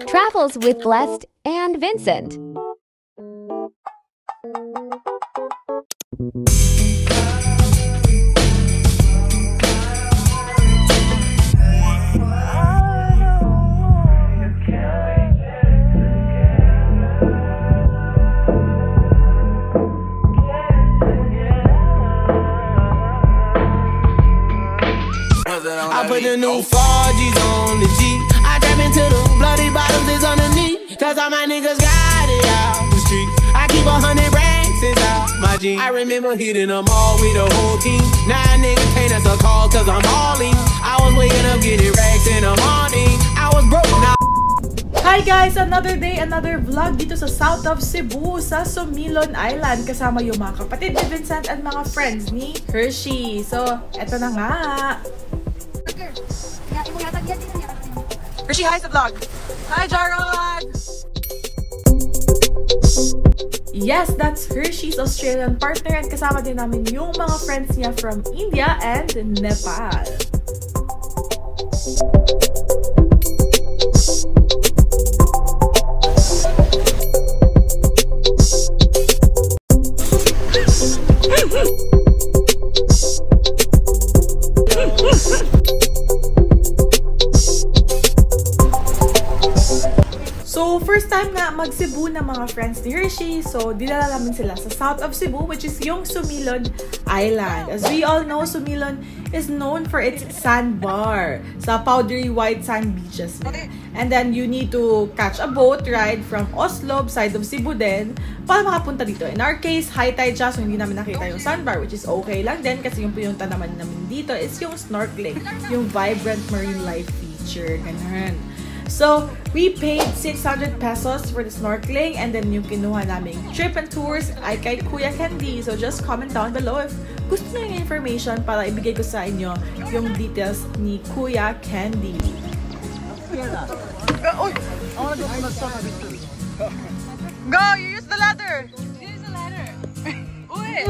Travels with Blessed and Vincent. I put the new 4Gs on the G. I trap into the bloody bottoms is underneath. Cause all my niggas got it out the street. I keep 100 racks inside my jeans. I remember hitting them all with the whole team. Now niggas can't answer calls cause I'm balling. I was waking up getting racks in the morning. I was broke now. Hi guys! Another day, another vlog dito sa South of Cebu, sa Sumilon Island. Kasama yung mga kapatid ni Vincent at mga friends ni Hershey. So, eto na nga. Hershey, hi sa vlog! Hi, Jarod! Yes, that's Hershey's Australian partner and kasama din namin yung mga friends niya from India and Nepal. So, first time nga mag-Cebu na mga friends ni Hershey. So, dinala namin sila sa South of Cebu, which is yung Sumilon Island. As we all know, Sumilon is known for its sandbar sa powdery white sand beaches. And then, you need to catch a boat ride from Oslo, side of Cebu din, para makapunta dito. In our case, high tide siya, so hindi namin nakita yung sandbar, which is okay lang din kasi yung pinunta naman dito is yung snorkeling, yung vibrant marine life feature, ganun. So, we paid 600 pesos for the snorkeling and then yung kinuha naming trip and tours ay kay Kuya Candy. So, just comment down below if gusto nyo yung information para ibigay ko sa inyo yung details ni Kuya Candy. Go! You use the ladder! Use the ladder! Uy!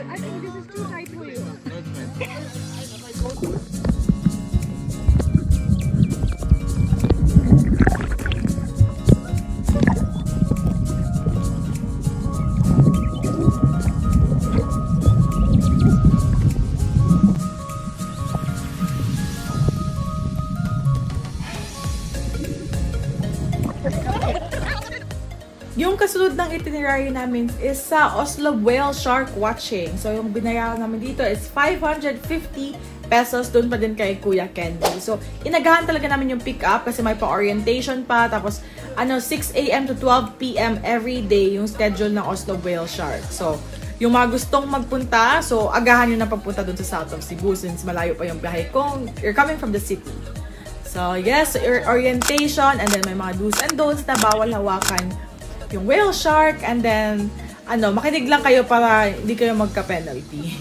I think this is too tight for you. Yung kasunod ng itinerary namin is sa Oslo whale shark watching. So, yung binayaran namin dito is 550 pesos. Doon pa din kay Kuya Candy. So, inagahan talaga namin yung pick up kasi may pa-orientation pa. Tapos, 6 AM to 12 PM every day yung schedule ng Oslo whale shark. So, yung mga gustong magpunta, so, agahan nyo na pagpunta doon sa South of Cebu since malayo pa yung biyahe kung you're coming from the city. So, yes, orientation and then may mga do's and don'ts na bawal hawakan yung whale shark, and then, makinig lang kayo para hindi kayo magka-penalty.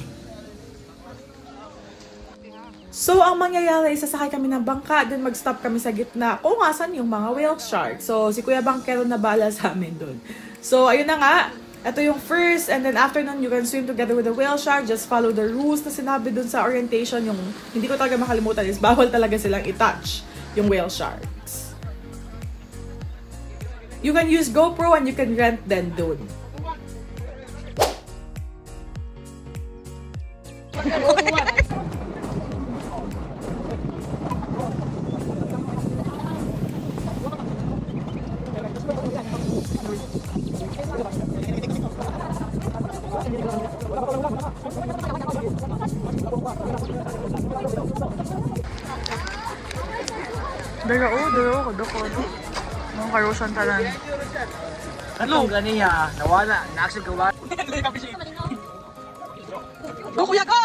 So, ang mangyayari, sasakay kami ng bangka, then mag-stop kami sa gitna kung asan yung mga whale shark. So, si Kuya Bangkero na bala sa amin dun. So, ayun na nga. Ito yung first, and then after nun, you can swim together with the whale shark. Just follow the rules na sinabi dun sa orientation. Yung hindi ko talaga makalimutan is bawal talaga silang i-touch yung whale sharks. You can use GoPro and you can rent them doon. Daro, kodoko. Mga karosan tanan. Anong ganiya? Nawala. Naksig gawa. Go, Kuya, go!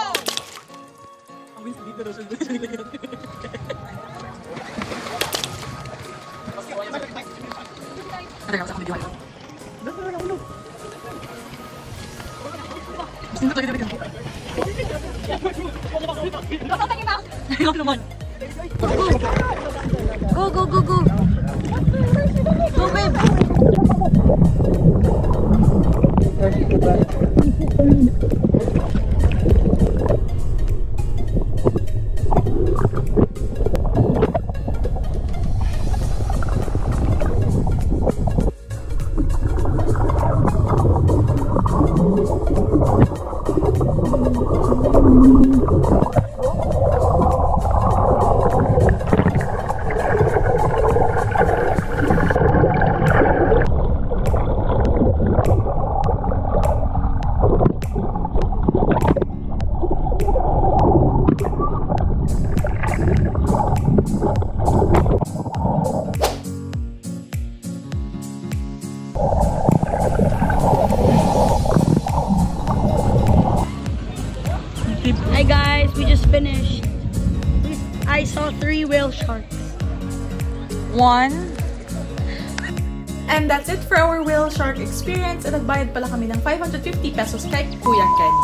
Go, go, go, go! Go, babe! 3 whale sharks. 1. And that's it for our whale shark experience. At nagbayad pala kami ng 550 pesos kay Kuya Ken.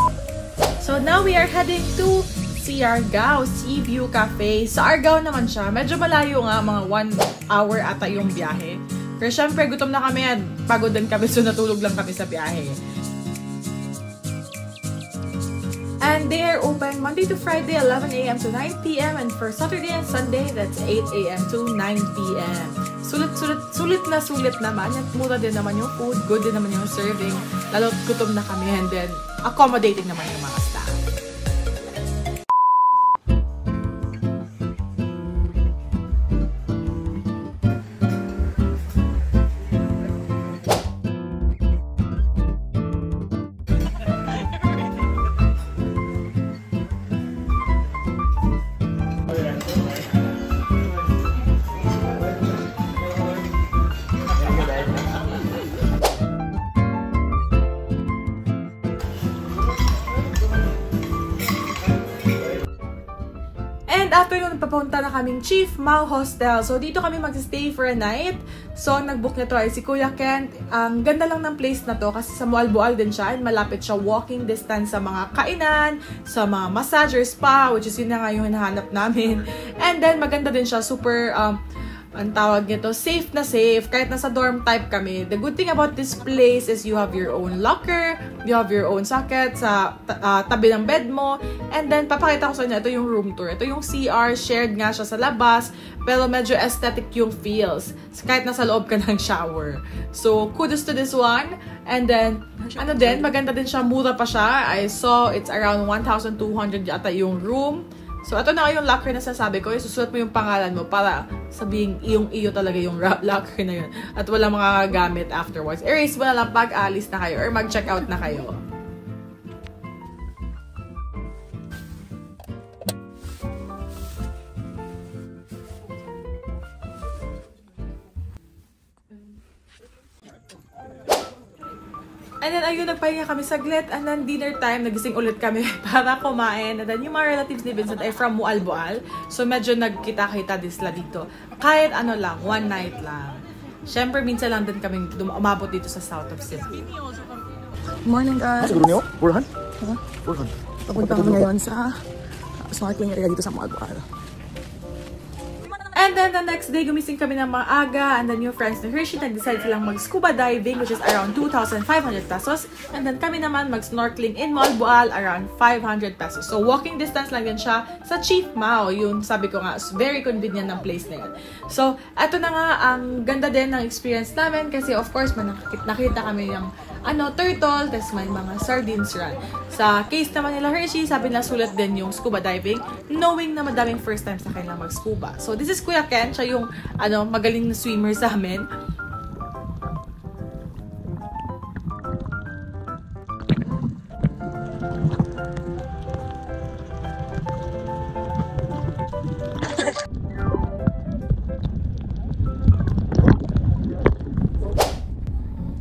So now we are heading to Siargao Sea View Cafe. Sa Argao naman siya. Medyo malayo nga, mga 1 hour ata yung biyahe. Pero syempre, gutom na kami at pagod din kami, so natulog lang kami sa biyahe. And they are open Monday to Friday, 11 a.m. to 9 p.m. And for Saturday and Sunday, that's 8 a.m. to 9 p.m. Sulit naman. At mura din naman yung food, good din naman yung serving. Lalo gutom na kami, and then accommodating naman yung mga staff. And after nun, papunta na kaming Chief Mao Hostel. So, dito kami mag-stay for a night. So, ang nag-book nito ay si Kuya Kent. Ang ganda lang ng place na to kasi sa Mualboal din siya. And malapit siya walking distance sa mga kainan, sa mga massager spa, which is yun na nga yung hinahanap namin. And then, maganda din siya. Super, ang tawag nito, safe na safe. Kahit nasa dorm type kami. The good thing about this place is you have your own locker, you have your own socket sa tabi ng bed mo. And then, papakita ko sa inyo, ito yung room tour. Ito yung CR, shared nga siya sa labas, pero medyo aesthetic yung feels. Kahit nasa loob ka ng shower. So, kudos to this one. And then, ano din, maganda din siya, mura pa siya. I saw it's around 1,200 yata yung room. So, ito na yung locker na sasabi ko. Susulat mo yung pangalan mo para sabihin iyo talaga yung locker na yun. At walang mga gamit afterwards. Erase mo na lang pag alis na kayo or mag-check out na kayo. And then, ayun, nagpahinga kami saglit. And then, dinner time, nagising ulit kami para kumain. And then, yung mga relatives ni Vincent ay from Mualboal. So, medyo nagkita-kita din sila dito. Kahit ano lang, one night lang. Siyempre, minsan lang din kami umabot dito sa south of Cebu. Morning, guys. Siguro niyo? Burhan? Burhan. Papunta kami ngayon sa snorkeling area dito sa Mualboal. And then, the next day, gumising kami ng maaga. And then, yung friends ni Hershey, nag-decide silang mag-scuba diving, which is around 2,500 pesos. And then, kami naman mag-snorkeling in Mualboal, around 500 pesos. So, walking distance lang din siya sa Chief Mao. Yung sabi ko nga, very convenient ng place na yun. So, eto na nga, ang ganda din ng experience namin. Kasi, of course, nakita kami yung turtle, tas may mga sardines run. Sa case naman nila Hershey, sabi na sulat din yung scuba diving, knowing na madaming first time sa kanilang mag-scuba. So, this is Kuya Ken, siya yung magaling na swimmer sa amin.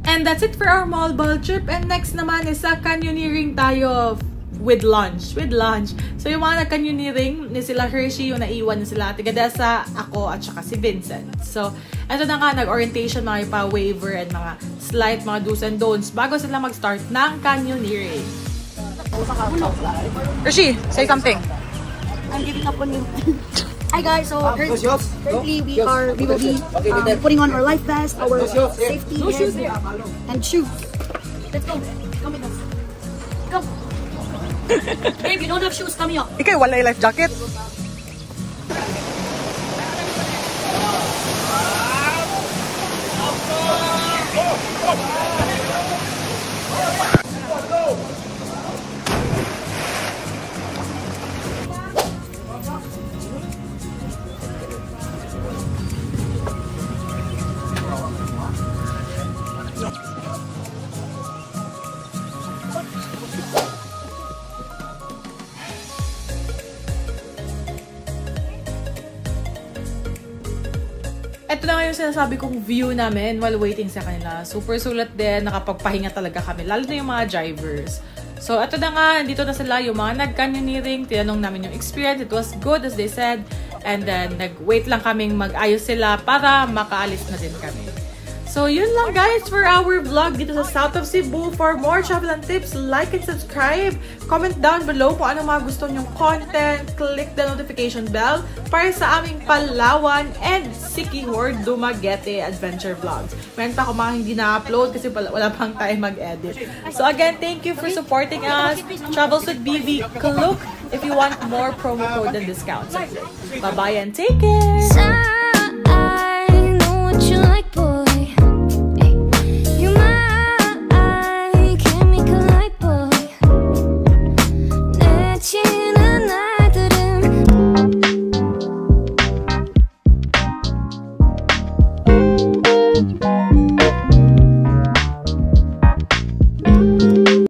And that's it for our Mualboal trip. And next naman is sa canyoneering tayo with lunch. So yung mga nag-canyoneering ni sila Hershey, yung naiwan na sila Tigadesa, ako at saka si Vincent. So eto na nga, nag-orientation, mga ipa-waiver and mga slight, mga do's and don'ts bago sila mag-start ng canyoneering. Hershey, say something. I'm giving up on you. Hi guys, so currently we will be putting on our life vest, our safety and shoes. Let's go. Come with us. Come. Babe, you don't have shoes, come here. Ikaw, wala yung life jacket. Ito na nga yung sinasabi kong view namin while waiting sa kanila. Super sulat din, nakapagpahinga talaga kami, lalo na yung mga drivers. So, ito na nga, dito na sila, yung mga nag-canyoneering, tinanong namin yung experience, it was good as they said. And then, nag-wait lang kaming mag-ayos sila para makaalis na din kami. So, yun lang guys for our vlog dito sa South of Cebu. For more travel and tips, like and subscribe. Comment down below kung anong mga gusto nyong content. Click the notification bell para sa aming Palawan and Siquijor Dumaguete adventure vlogs. Meron pa ako mga hindi na-upload kasi wala pang time mag-edit. So again, thank you for supporting us. Travels with BV. Look if you want more promo code and discounts. Bye-bye and take care!